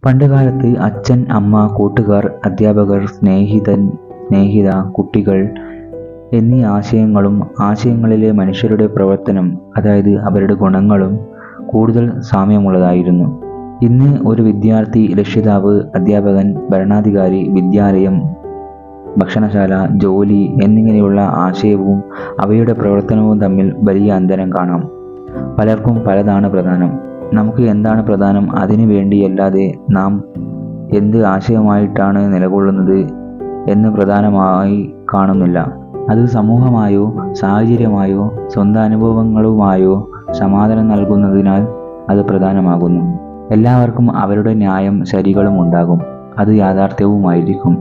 പണ്ടുകാലത്ത് അച്ഛൻ, അമ്മ, കൂട്ടുകാർ, അധ്യാപകർ, സ്നേഹിത, കുട്ടികൾ എന്നീ ആശയങ്ങളും ആശയങ്ങളിലെ മനുഷ്യരുടെ പ്രവർത്തനം, അതായത് അവരുടെ ഗുണങ്ങളും കൂടുതൽ സാമ്യമുള്ളതായിരുന്നു. ഇന്ന് ഒരു വിദ്യാർത്ഥി, രക്ഷിതാവ്, അധ്യാപകൻ, ഭരണാധികാരി, വിദ്യാലയം, ഭക്ഷണശാല, ജോലി എന്നിങ്ങനെയുള്ള ആശയവും അവയുടെ പ്രവർത്തനവും തമ്മിൽ വലിയ അന്തരം കാണാം. പലർക്കും പലതാണ് പ്രധാനം. നമുക്ക് എന്താണ് പ്രധാനം, അതിനു വേണ്ടിയല്ലാതെ നാം എന്ത് ആശയമായിട്ടാണ് നിലകൊള്ളുന്നത് എന്ന് പ്രധാനമായി കാണുന്നില്ല. അത് സമൂഹമായോ സാഹചര്യമായോ സ്വന്തം അനുഭവങ്ങളുമായോ സമാധാനം നൽകുന്നതിനാൽ അത് പ്രധാനമാകുന്നു. എല്ലാവർക്കും അവരുടെ ന്യായം ശരികളും ഉണ്ടാകും. അത് യാഥാർത്ഥ്യവുമായിരിക്കും.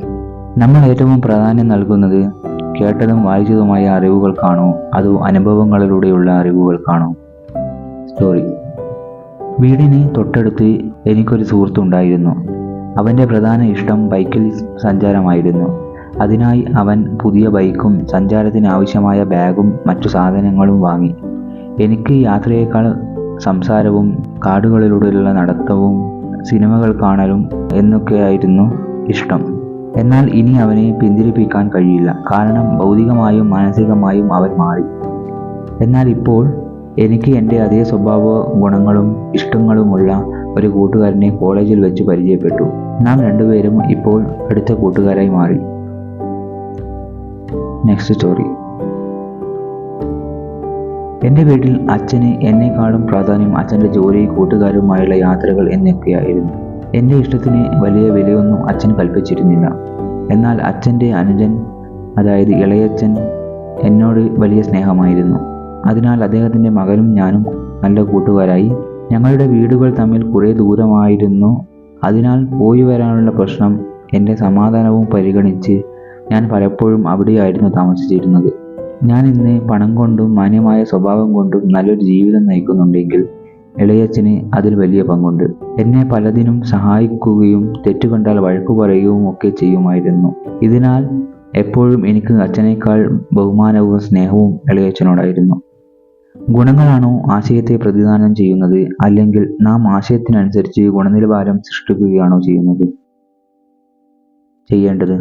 നമ്മൾ ഏറ്റവും പ്രാധാന്യം നൽകുന്നത് കേട്ടതും വായിച്ചതുമായ അറിവുകൾക്കാണോ അതോ അനുഭവങ്ങളിലൂടെയുള്ള അറിവുകൾക്കാണോ? സ്റ്റോറി. വീടിന് തൊട്ടടുത്ത് എനിക്കൊരു സുഹൃത്തുണ്ടായിരുന്നു. അവൻ്റെ പ്രധാന ഇഷ്ടം ബൈക്കിൽ സഞ്ചാരമായിരുന്നു. അതിനായി അവൻ പുതിയ ബൈക്കും സഞ്ചാരത്തിന് ആവശ്യമായ ബാഗും മറ്റു സാധനങ്ങളും വാങ്ങി. എനിക്ക് യാത്രയേക്കാൾ സംസാരവും കാടുകളിലൂടെയുള്ള നടത്തവും സിനിമകൾ കാണലും എന്നൊക്കെയായിരുന്നു ഇഷ്ടം. എന്നാൽ ഇനി അവനെ പിന്തിരിപ്പിക്കാൻ കഴിയില്ല. കാരണം ഭൗതികമായും മാനസികമായും അവൻ മാറി. എന്നാൽ ഇപ്പോൾ എനിക്ക് എൻ്റെ അതേ സ്വഭാവ ഗുണങ്ങളും ഇഷ്ടങ്ങളുമുള്ള ഒരു കൂട്ടുകാരനെ കോളേജിൽ വെച്ച് പരിചയപ്പെട്ടു. നാം രണ്ടുപേരും ഇപ്പോൾ അടുത്ത കൂട്ടുകാരായി മാറി. Next story. എൻ്റെ വീട്ടിൽ അച്ഛന് എന്നെക്കാളും പ്രാധാന്യം അച്ഛൻ്റെ ജോലി, കൂട്ടുകാരുമായുള്ള യാത്രകൾ എന്നൊക്കെയായിരുന്നു. എൻ്റെ ഇഷ്ടത്തിന് വലിയ വിലയൊന്നും അച്ഛൻ കൽപ്പിച്ചിരുന്നില്ല. എന്നാൽ അച്ഛൻ്റെ അനുജൻ, അതായത് ഇളയച്ഛൻ, എന്നോട് വലിയ സ്നേഹമായിരുന്നു. അതിനാൽ അദ്ദേഹത്തിൻ്റെ മകനും ഞാനും നല്ല കൂട്ടുകാരായി. ഞങ്ങളുടെ വീടുകൾ തമ്മിൽ കുറേ ദൂരമായിരുന്നു. അതിനാൽ പോയി വരാനുള്ള പ്രശ്നം എൻ്റെ സമാധാനവും പരിഗണിച്ച് ഞാൻ പലപ്പോഴും അവിടെയായിരുന്നു താമസിച്ചിരുന്നത്. ഞാൻ ഇന്ന് പണം കൊണ്ടും മാന്യമായ സ്വഭാവം കൊണ്ടും നല്ലൊരു ജീവിതം നയിക്കുന്നുണ്ടെങ്കിൽ ഇളയച്ഛന് അതിൽ വലിയ പങ്കുണ്ട്. എന്നെ പലതിനും സഹായിക്കുകയും തെറ്റുകണ്ടാൽ വഴക്കു പറയുകയും ഒക്കെ ചെയ്യുമായിരുന്നു. ഇതിനാൽ എപ്പോഴും എനിക്ക് അച്ഛനേക്കാൾ ബഹുമാനവും സ്നേഹവും ഇളയച്ഛനോടായിരുന്നു. ഗുണങ്ങളാണോ ആശയത്തെ പ്രതിദാനം ചെയ്യുന്നത്, അല്ലെങ്കിൽ നാം ആശയത്തിനനുസരിച്ച് ഗുണനിലവാരം സൃഷ്ടിക്കുകയാണോ ചെയ്യേണ്ടത്?